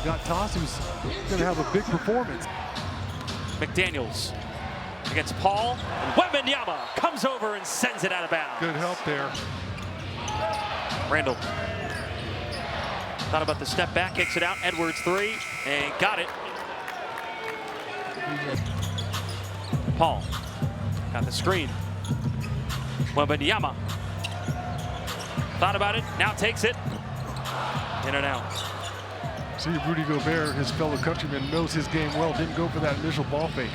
got tossed, who's going to have a big performance. McDaniels against Paul, and Wembanyama comes over and sends it out of bounds. Good help there. Randall thought about the step back, kicks it out. Edwards three, and got it. Paul got the screen. Wembanyama thought about it, now takes it. In and out. See, Rudy Gobert, his fellow countryman, knows his game well. Didn't go for that initial ball fake.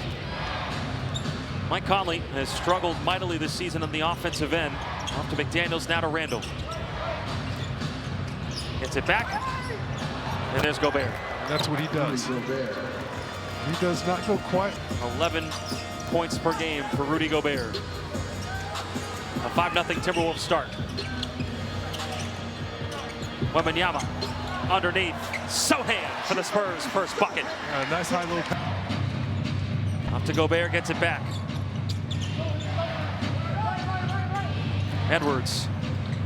Mike Conley has struggled mightily this season on the offensive end. Off to McDaniels, now to Randall. Gets it back, and there's Gobert. And that's what he does. He does not go quite. 11 points per game for Rudy Gobert. A 5-0 Timberwolves start. Wembanyama underneath. Sohan for the Spurs' first bucket. Nice high-low. Up to Gobert, gets it back. Edwards,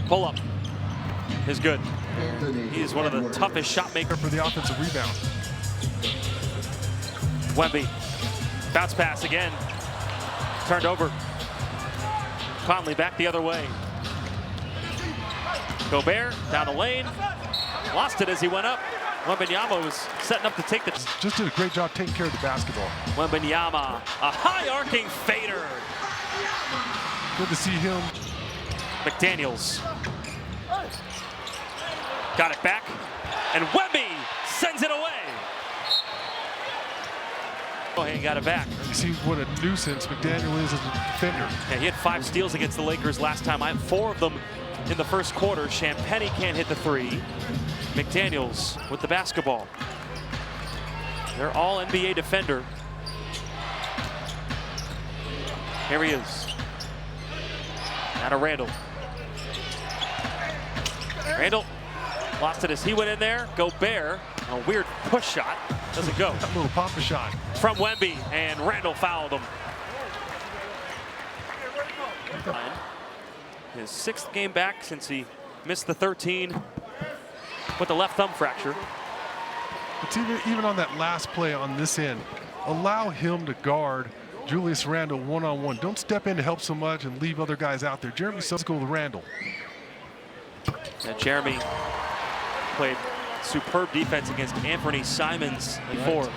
pull up, is good. He is one of the toughest shot makers for the offensive rebound. Wemby, bounce pass again, turned over. Conley back the other way. Gobert down the lane, lost it as he went up. Wembanyama was setting up to take the... Just did a great job taking care of the basketball. Wembanyama, a high arcing fader. Good to see him. McDaniels got it back, and Wemby sends it away. Sohan got it back. You see what a nuisance McDaniel is as a defender. Yeah, he had 5 steals against the Lakers last time. I had 4 of them in the first quarter. Champagnie can't hit the 3. McDaniels with the basketball. They're all NBA defender. Here he is. Now to Randall. Randall lost it as he went in there. Gobert, a weird push shot. Doesn't go. That little pop-a shot. From Wemby, and Randall fouled him. His 6th game back since he missed the 13 with the left thumb fracture. But even on that last play on this end, allow him to guard Julius Randle one-on-one. Don't step in to help so much and leave other guys out there. Jeremy Sokol with Randle. And Jeremy played superb defense against Anthony Simons before.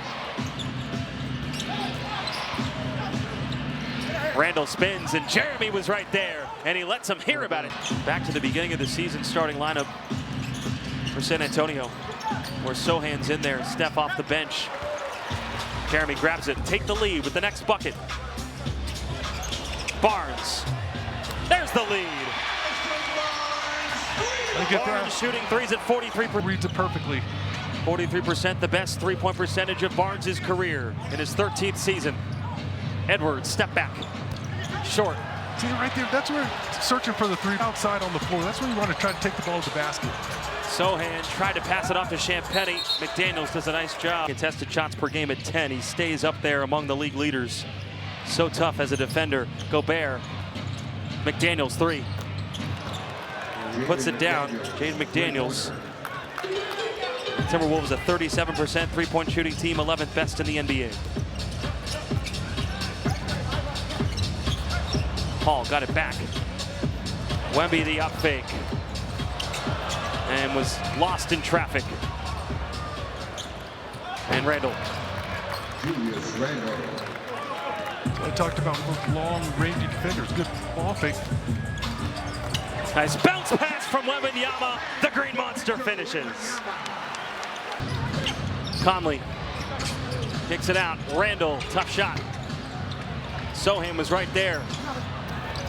Randall spins, and Jeremy was right there, and he lets him hear about it. Back to the beginning of the season starting lineup for San Antonio, where Sohan's in there, Steph off the bench. Jeremy grabs it, take the lead with the next bucket. Barnes, there's the lead. Barnes shooting threes at 43%. Reads it perfectly. 43%, the best three-point percentage of Barnes' career in his 13th season. Edwards, step back, short. See right there, that's where searching for the 3 outside on the floor. That's where you want to try to take the ball to the basket. Sohan tried to pass it off to Champagnie. McDaniels does a nice job. Contested shots per game at 10. He stays up there among the league leaders. So tough as a defender. Gobert, McDaniels 3. He puts it down, Jaden McDaniels. Timberwolves a 37% three-point shooting team, 11th best in the NBA. Paul got it back. Wemby the up fake. And was lost in traffic. And Randall. I talked about long-range defenders. Good ball fake. Nice bounce pass from Wembanyama. The Green Monster finishes. Conley kicks it out. Randall, tough shot. Sohan was right there.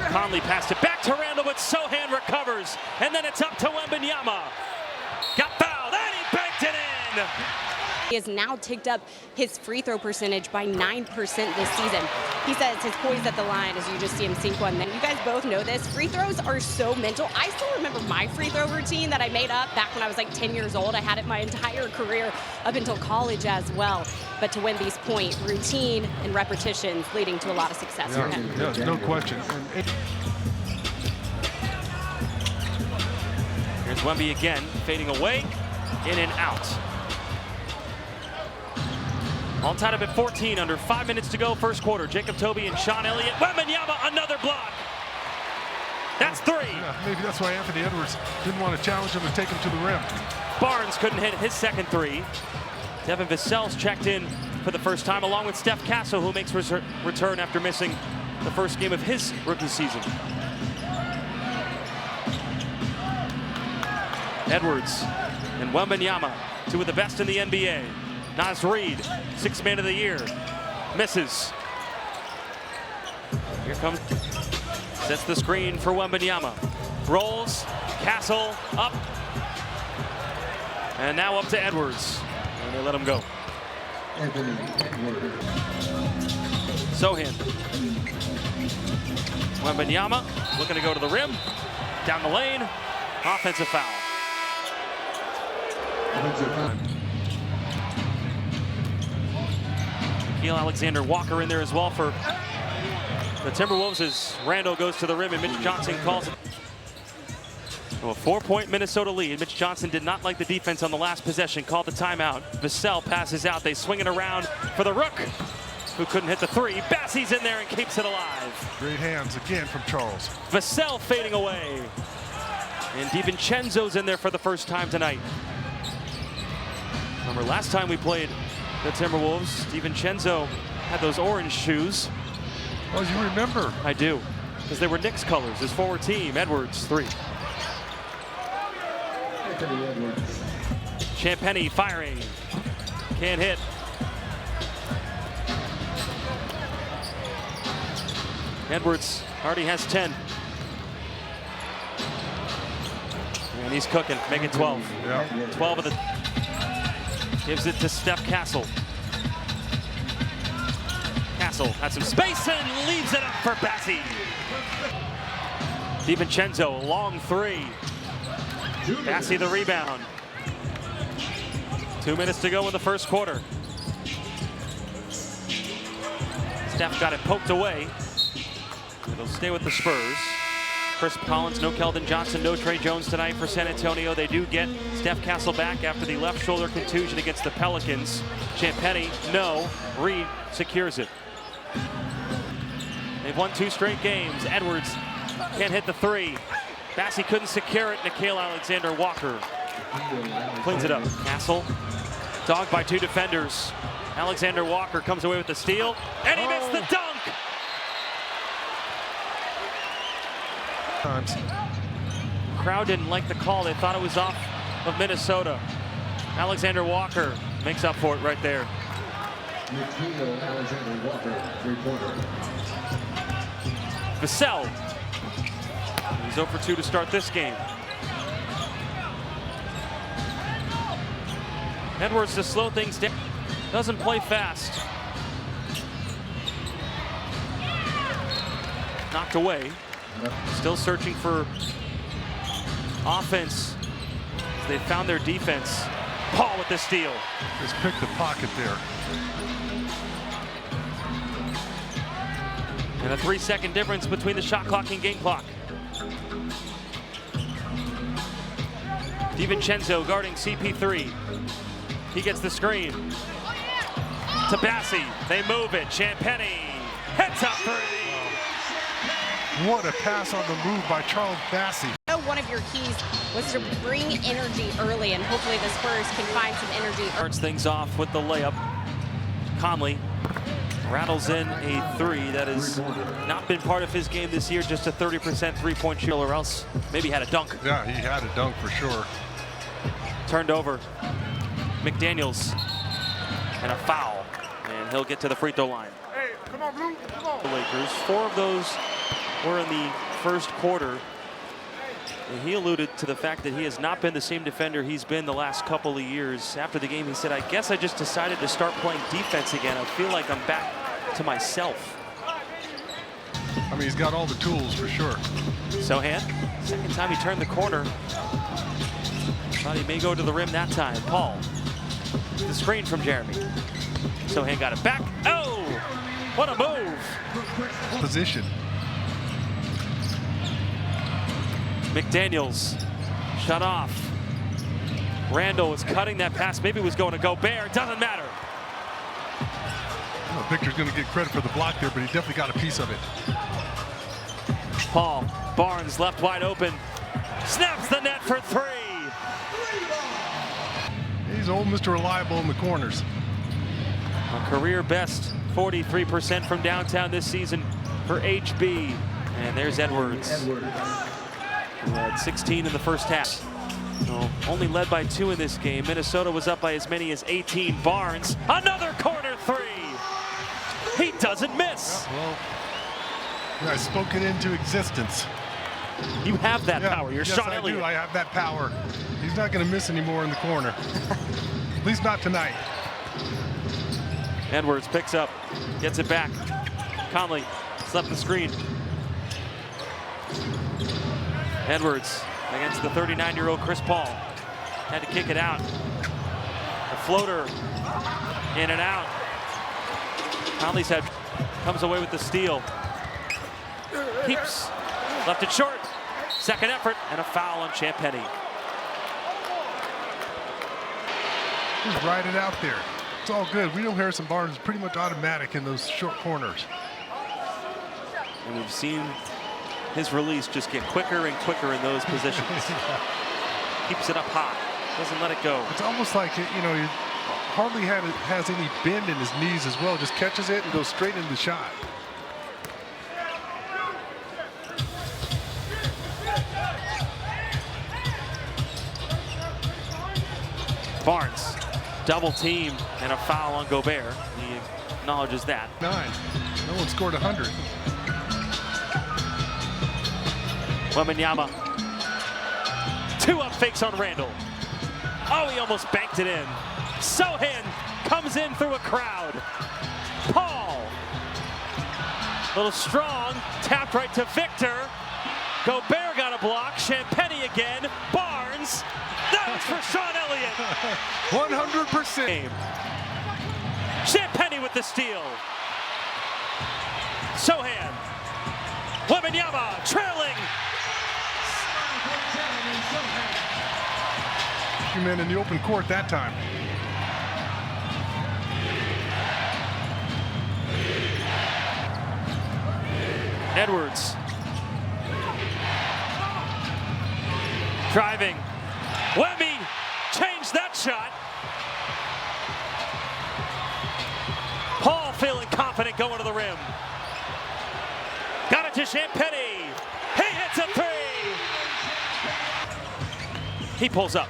Conley passed it back to Randall, but Sohan recovers. And then it's up to Wembanyama. Got fouled, and he banked it in. He has now ticked up his free throw percentage by 9% this season. He says his poise at the line, as you just see him sink one. Then you guys both know this. Free throws are so mental. I still remember my free throw routine that I made up back when I was like 10 years old. I had it my entire career up until college as well. But to Wemby's point, routine and repetitions leading to a lot of success for him. Yeah, no question. Here's Wemby again, fading away, in and out. All tied up at 14, under 5 minutes to go, first quarter. Jacob Toby and Sean Elliott. Wembanyama, another block. That's 3. Yeah, maybe that's why Anthony Edwards didn't want to challenge him and take him to the rim. Barnes couldn't hit his second 3. Devin Vassell's checked in for the first time, along with Steph Castle, who makes return after missing the first game of his rookie season. Edwards and Wembanyama, 2 of the best in the NBA. Naz Reid, 6th man of the year, misses. Here comes, sets the screen for Wembanyama. Rolls, Castle up, and now up to Edwards. And they let him go. Sohan. Wembanyama looking to go to the rim. Down the lane. Offensive foul. Nickeil Alexander-Walker in there as well for the Timberwolves as Randall goes to the rim and Mitch Johnson calls it. So a 4-point Minnesota lead. Mitch Johnson did not like the defense on the last possession, called the timeout. Vassell passes out. They swing it around for the Rook, who couldn't hit the 3. Bassey's in there and keeps it alive. Great hands again from Charles. Vassell fading away. And DiVincenzo's in there for the first time tonight. Remember last time we played the Timberwolves, DiVincenzo had those orange shoes. Oh, you remember? I do, because they were Knicks colors, his forward team. Edwards, 3. Champagnie firing. Can't hit. Edwards already has 10. And he's cooking, make it 12. Yeah. 12 of the... Gives it to Steph Castle. Castle has some space and leaves it up for Bassey. DiVincenzo, long 3. Bassey the rebound. 2 minutes to go in the first quarter. Steph got it poked away. It'll stay with the Spurs. Chris Collins, no Keldon Johnson, no Trey Jones tonight for San Antonio. They do get Steph Castle back after the left shoulder contusion against the Pelicans. Champagnie, no. Reid secures it. They've won 2 straight games. Edwards can't hit the 3. Bassey couldn't secure it. Nickeil Alexander-Walker cleans it up. Castle, dogged by 2 defenders. Alexander-Walker comes away with the steal, and he missed the dunk! Crowd didn't like the call. They thought it was off of Minnesota. Alexander-Walker makes up for it right there. Vassell. He's 0 for 2 to start this game. Edwards to slow things down. Doesn't play fast. Knocked away. Still searching for offense. They found their defense. Paul with the steal. Just picked the pocket there. And a 3-second difference between the shot clock and game clock. DiVincenzo guarding CP3. He gets the screen. To Bassey. They move it. Champagnie. Heads up 3. What a pass on the move by Charles Bassey. One of your keys was to bring energy early, and hopefully the Spurs can find some energy. Starts things off with the layup. Conley rattles in a 3 that has not been part of his game this year, just a 30% 3-point shooter, or else maybe had a dunk. Yeah, he had a dunk for sure. Turned over. McDaniels and a foul, and he'll get to the free throw line. Hey, come on, Blue, come on. The Lakers, 4 of those were in the first quarter. And he alluded to the fact that he has not been the same defender he's been the last couple of years. After the game, he said, I guess I just decided to start playing defense again. I feel like I'm back to myself. I mean, he's got all the tools for sure. Sohan, second time he turned the corner. Thought he may go to the rim that time. Paul, the screen from Jeremy. Sohan got it back. Oh, what a move. Position. McDaniels shut off. Randall was cutting that pass. Maybe it was going to Gobert. Doesn't matter. Well, Victor's going to get credit for the block there, but he definitely got a piece of it. Paul Barnes left wide open. Snaps the net for three. He's old Mr. Reliable in the corners. A career best 43% from downtown this season for HB. And there's Edwards. Who had 16 in the first half. So only led by 2 in this game. Minnesota was up by as many as 18. Barnes, another corner three. He doesn't miss. Well, I spoke it into existence. You have that power. You're yes, Sean Elliott. I have that power. He's not going to miss anymore in the corner. At least not tonight. Edwards picks up, gets it back. Conley slept the screen. Edwards against the 39-year-old Chris Paul. Had to kick it out. The floater in and out. Conley's head comes away with the steal. Keeps, left it short. Second effort and a foul on Champagnie. Just ride it out there. It's all good. We know Harrison Barnes is pretty much automatic in those short corners. And we've seen his release just get quicker and quicker in those positions. Keeps it up high, doesn't let it go. It's almost like, he hardly has any bend in his knees as well. Just catches it and goes straight into the shot. Barnes, double team and a foul on Gobert. He acknowledges that. 9. No one scored 100. Wembanyama. 2 up fakes on Randall. Oh, he almost banked it in. Sohan comes in through a crowd. Paul. Little strong, tapped right to Victor. Gobert got a block. Champagnie again. Barnes. That was for Sean Elliott. 100%. Champagnie with the steal. Sohan. Wembanyama trailing. Man in the open court that time. Edwards. Driving. Wemby changed that shot. Paul feeling confident going to the rim. Got it to Champagnie. He hits a three. He pulls up.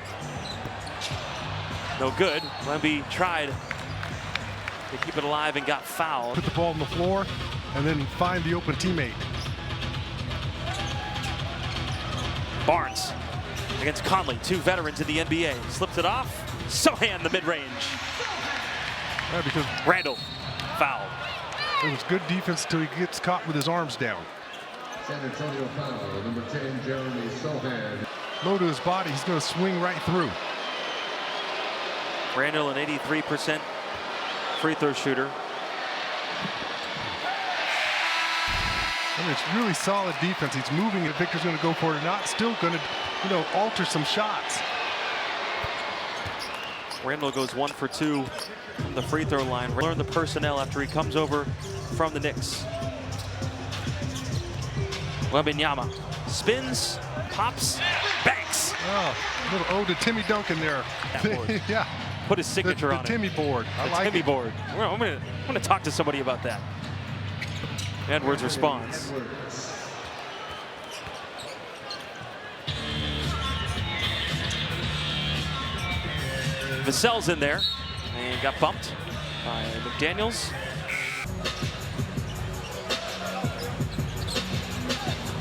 No good. Wemby tried to keep it alive and got fouled. Put the ball on the floor and then find the open teammate. Barnes against Conley, 2 veterans in the NBA. Slips it off. Sohan the mid-range. Yeah, because Randall, foul. it was good defense until he gets caught with his arms down. San Antonio foul, number 10, Jeremy Sohan. Low to his body, he's going to swing right through. Randall, an 83% free throw shooter. I mean, it's really solid defense. He's moving it. Victor's going to go for it or not. Still going to, alter some shots. Randall goes 1 for 2 from the free throw line. Learn the personnel after he comes over from the Knicks. Wembanyama spins, pops, banks. Oh, a little ode to Timmy Duncan there. Yeah. Put his signature the on Timmy it. board. I The like Timmy it. board. I'm gonna talk to somebody about that. Edwards responds. Vassell's in there and got bumped by McDaniels.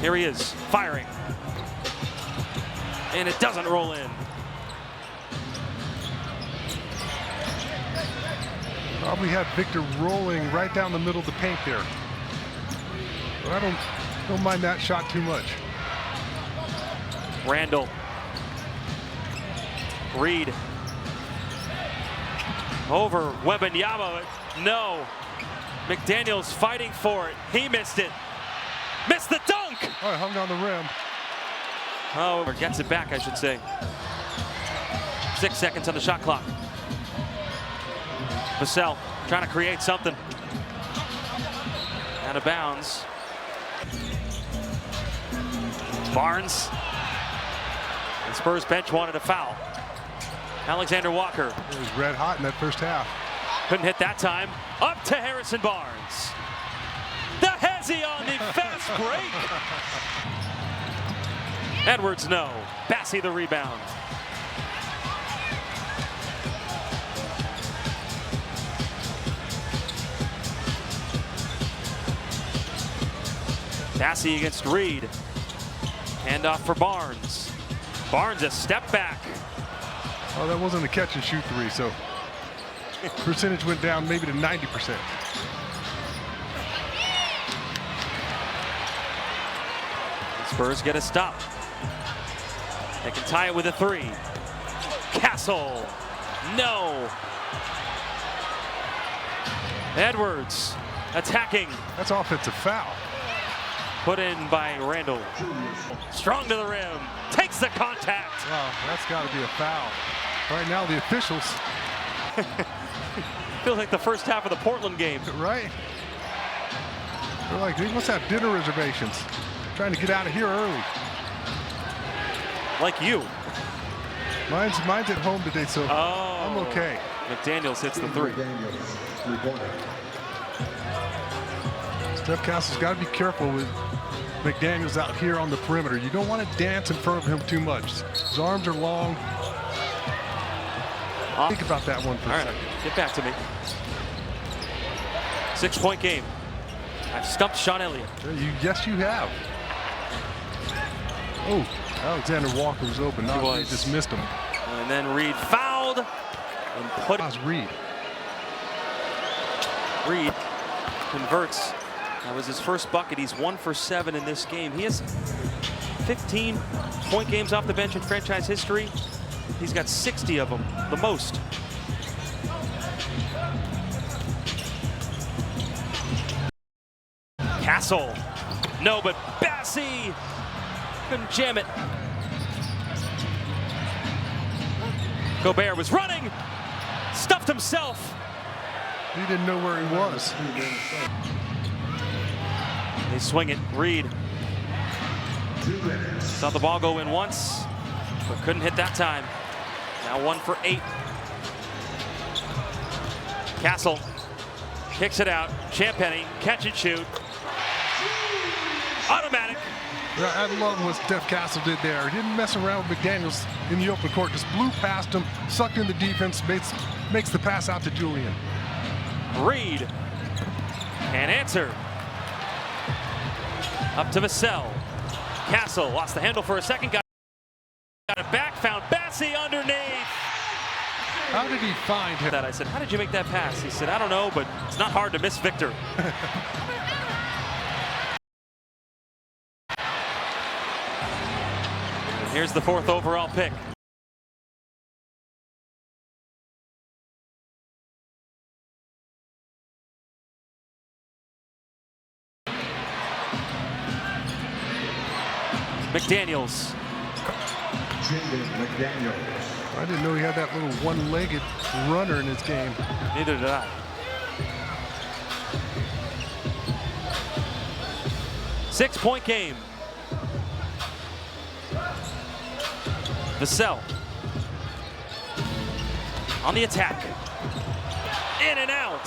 Here he is, firing. And it doesn't roll in. Probably had Victor rolling right down the middle of the paint there. But I don't mind that shot too much. Randall. Reed. Over Wembanyama. No. McDaniels fighting for it. He missed it. Missed the dunk. Oh, it hung on the rim. Oh, or gets it back, I should say. 6 seconds on the shot clock. Vassell trying to create something. Out of bounds. Barnes. The Spurs bench wanted a foul. Alexander Walker. He was red hot in that first half. Couldn't hit that time. Up to Harrison Barnes. The hezzy on the fast break. Edwards, no. Bassey the rebound. Bassey against Reed. Handoff for Barnes. Barnes a step back. Oh, that wasn't a catch and shoot three, so percentage went down maybe to 90%. The Spurs get a stop. They can tie it with a three. Castle, no. Edwards attacking. That's offensive foul. Put in by Randall. Strong to the rim. Takes the contact. Wow, that's got to be a foul. Right now, the officials. Feels like the first half of the Portland game. Right? They're like, they must have dinner reservations. Trying to get out of here early. Like you. Mine's at home today, so I'm okay. McDaniels hits the three. Steph Castle's got to be careful with McDaniels out here on the perimeter. You don't want to dance in front of him too much. His arms are long. Think about that one for a second. Get back to me. 6-point game. I've stumped Sean Elliott. Yes, you have. Oh, Alexander Walker was open. He just missed him. And then Reed fouled and put it. Reed. Reed converts. That was his first bucket. He's 1 for 7 in this game. He has 15-point games off the bench in franchise history. He's got 60 of them, the most. Castle. No, but Bassey couldn't jam it. Gobert was running, stuffed himself. He didn't know where he was. They swing it. Reed saw the ball go in once, but couldn't hit that time. Now 1 for 8. Castle kicks it out. Champagnie, catch and shoot. Automatic. I love what Steph Castle did there. He didn't mess around with McDaniels in the open court. Just blew past him, sucked in the defense, makes the pass out to Julian. Reed can't answer. Up to Vassell. Castle lost the handle for a second. Got it back. Found Bassey underneath. How did he find him? I said, how did you make that pass? He said, I don't know, but it's not hard to miss Victor. And here's the 4th overall pick. McDaniels. I didn't know he had that little one-legged runner in his game. Neither did I. 6-point game. Vassell on the attack. In and out.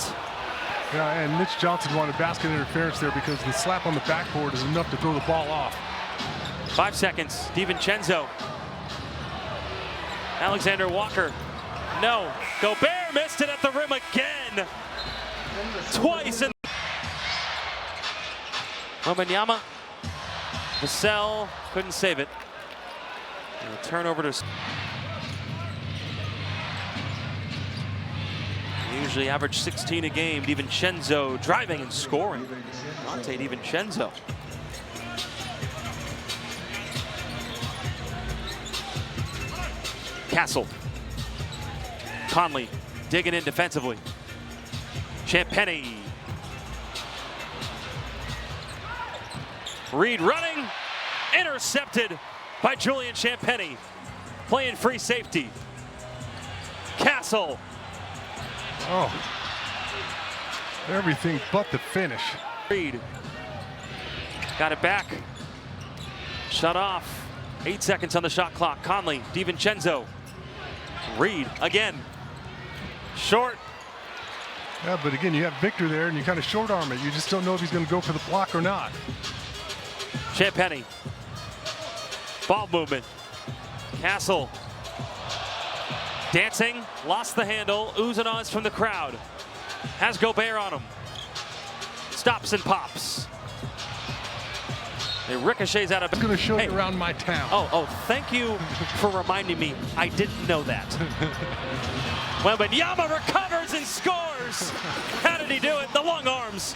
Yeah, and Mitch Johnson wanted basket interference there because the slap on the backboard is enough to throw the ball off. 5 seconds. DiVincenzo. Alexander Walker. No. Gobert missed it at the rim again. Twice. Wembanyama. Vassell couldn't save it. And a turnover to. Usually average 16 a game. DiVincenzo driving and scoring. Dante DiVincenzo. Castle. Conley digging in defensively. Champagnie. Reed running. Intercepted by Julian Champagnie. Playing free safety. Castle. Oh. Everything but the finish. Reed got it back. Shut off. 8 seconds on the shot clock. Conley, DiVincenzo. Reed again. Short. Yeah, but again, you have Victor there, and you kind of short arm it. You just don't know if he's going to go for the block or not. Champagnie. Ball movement. Castle. Dancing. Lost the handle. Oohs and ahs from the crowd. Has Gobert on him. Stops and pops. It ricochets out of. I'm going to show you around my town. Oh, thank you for reminding me. I didn't know that. Wembanyama recovers and scores. How did he do it? The long arms.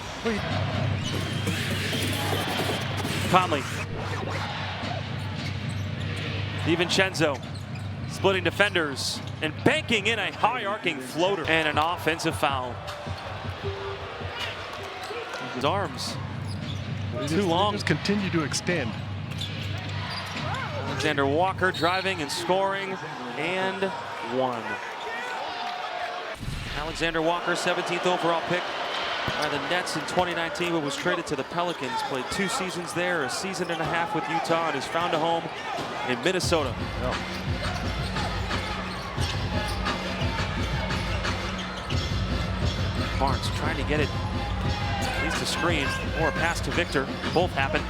Conley. DiVincenzo splitting defenders and banking in a high arcing floater and an offensive foul. His arms too long. Just continue to extend. Alexander Walker driving and scoring, and one. Alexander Walker, 17th overall pick by the Nets in 2019, but was traded to the Pelicans. Played 2 seasons there, a season and a half with Utah, and has found a home in Minnesota. Barnes trying to get it, at least a screen or a pass to Victor. Both happen.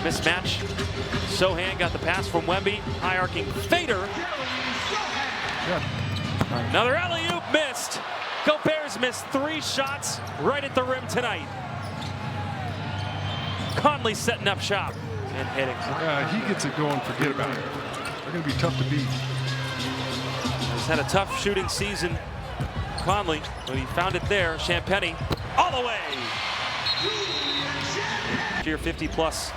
Mismatch. Sohan got the pass from Wemby. High arcing fader. Another alley-oop missed. Gobert's missed 3 shots right at the rim tonight. Conley setting up shop and hitting. He gets it going, forget about it. They're going to be tough to beat. He's had a tough shooting season, Conley, but he found it there. Champagnie all the way. Year 50 plus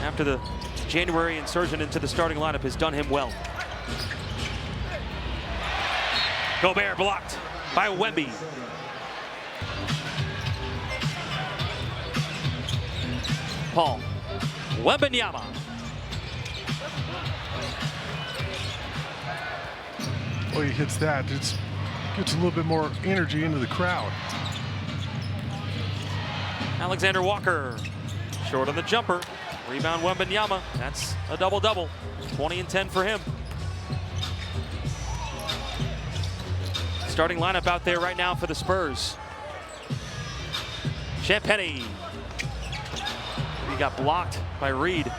after the January insertion into the starting lineup has done him well. Gobert blocked by Wemby. Paul. Wembanyama. Well, he hits that. It gets a little bit more energy into the crowd. Alexander Walker. Short on the jumper. Rebound Wembanyama. That's a double-double. 20 and 10 for him. Starting lineup out there right now for the Spurs. Champagnie. He got blocked by Reed.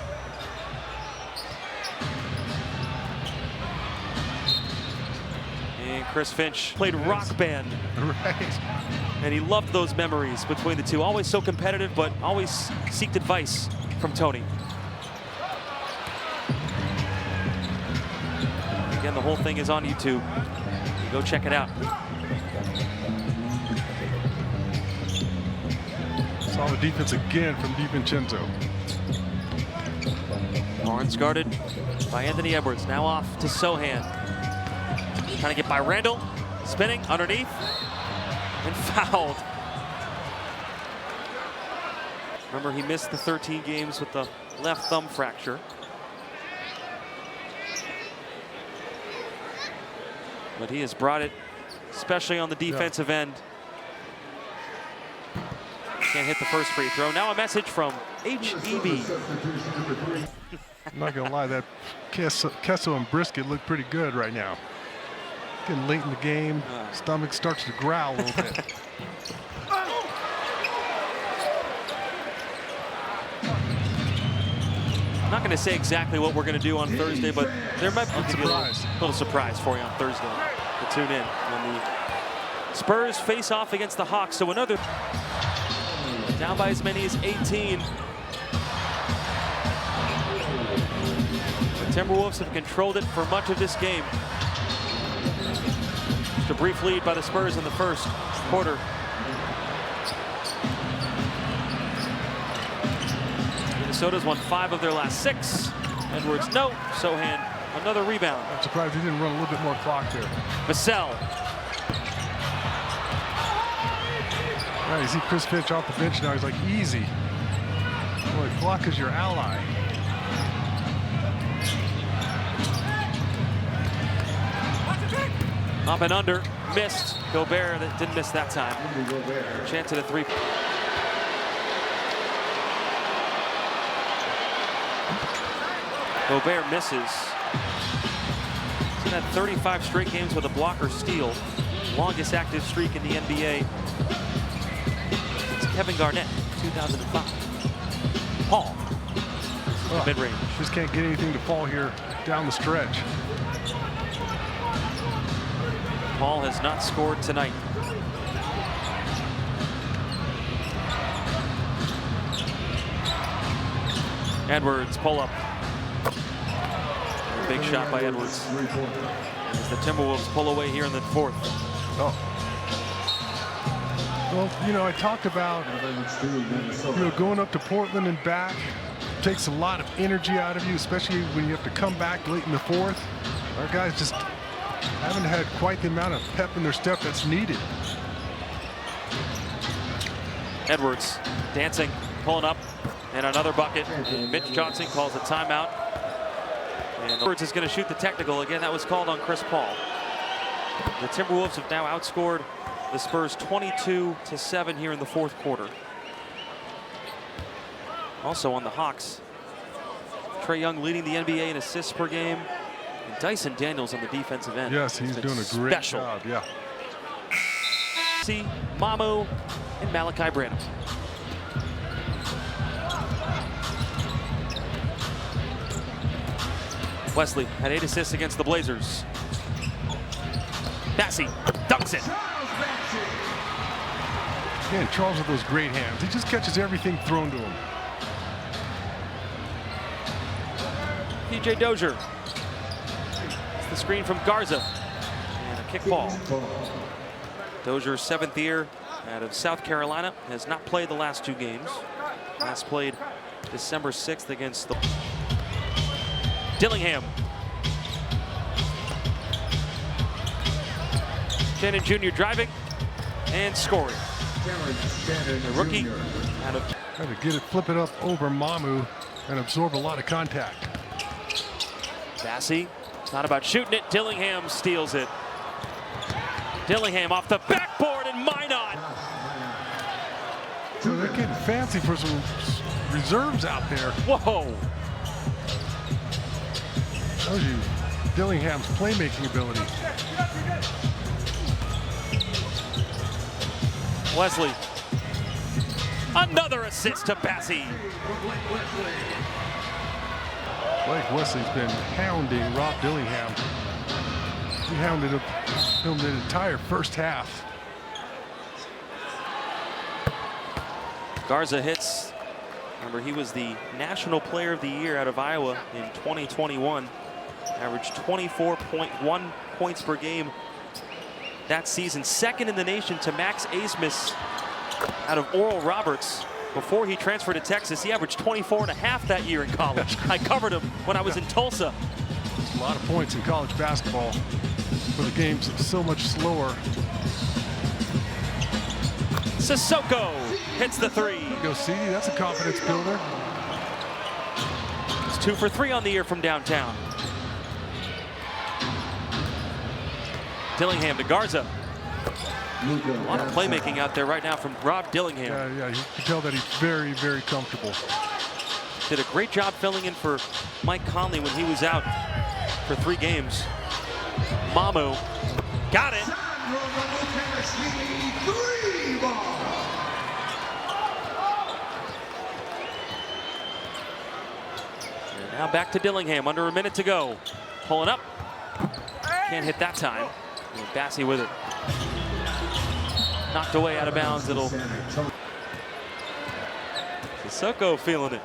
And Chris Finch played Rock Band. Right. And he loved those memories between the two. Always so competitive, but always seeked advice from Tony. Again, the whole thing is on YouTube. You go check it out. Solid defense again from DiVincenzo. Barnes guarded by Anthony Edwards. Now off to Sohan. Trying to get by Randall. Spinning underneath. And fouled. Remember, he missed the 13 games with the left thumb fracture. But he has brought it, especially on the defensive end. Can't hit the first free throw. Now a message from HEB. I'm not going to lie, that Kessel and Brisket look pretty good right now. Getting late in the game, stomach starts to growl a little bit. I'm not going to say exactly what we're going to do on Thursday, but there might be a little surprise for you on Thursday. To tune in when the Spurs face off against the Hawks. So another down by as many as 18. The Timberwolves have controlled it for much of this game. Just a brief lead by the Spurs in the first quarter. Minnesota's won 5 of their last 6. Edwards, no. Sohan, another rebound. I'm surprised he didn't run a little bit more clock there. Vassell. Right, you see Chris Finch off the bench now. He's like, easy. Boy, clock is your ally. Up and under, missed. Gobert that didn't miss that time. Chance at a three. Gobert misses. He's had 35 straight games with a block or steal. Longest active streak in the NBA since Kevin Garnett, 2005. Paul, mid-range. Just can't get anything to fall here down the stretch. Paul has not scored tonight. Edwards, pull up. Big shot by Edwards. As the Timberwolves pull away here in the fourth. Oh. Well, you know, I talked about, going up to Portland and back. Takes a lot of energy out of you, especially when you have to come back late in the fourth. Our guys just haven't had quite the amount of pep in their step that's needed. Edwards dancing, pulling up, and another bucket. And Mitch Johnson calls a timeout. And Edwards is going to shoot the technical. Again, that was called on Chris Paul. The Timberwolves have now outscored the Spurs 22-7 here in the fourth quarter. Also on the Hawks, Trae Young leading the NBA in assists per game. And Dyson Daniels on the defensive end. Yes, he's doing a great job, yeah. See Mamu and Malachi Branham. Wesley had 8 assists against the Blazers. Bassey dunks it. Again, Charles with those great hands. He just catches everything thrown to him. PJ Dozier. It's the screen from Garza. And a kick ball. Dozier's 7th year out of South Carolina. Has not played the last 2 games. Last played December 6th against the Dillingham. Shannon Jr. driving and scoring. The rookie out of. Had to get it, flip it up over Mamu and absorb a lot of contact. Bassey, it's not about shooting it. Dillingham steals it. Dillingham off the backboard and Minot. So they're getting fancy for some reserves out there. Whoa. Shows you Dillingham's playmaking ability. Wesley. Another assist to Bassey. Blake Wesley's been hounding Rob Dillingham. He hounded him the entire first half. Garza hits. Remember, he was the National Player of the Year out of Iowa in 2021. Averaged 24.1 points per game that season. Second in the nation to Max Abmas out of Oral Roberts. Before he transferred to Texas, he averaged 24.5 that year in college. I covered him when I was in Tulsa. A lot of points in college basketball, for the game's so much slower. Sissoko hits the 3. Go see, that's a confidence builder. It's 2 for 3 on the year from downtown. Dillingham to Garza. A lot of playmaking out there right now from Rob Dillingham. Yeah, you can tell that he's very, very comfortable. Did a great job filling in for Mike Conley when he was out for 3 games. Mamu got it. And now back to Dillingham, under a minute to go. Pulling up. Can't hit that time. And Bassey with it. Knocked away out of bounds. Sissoko feeling it.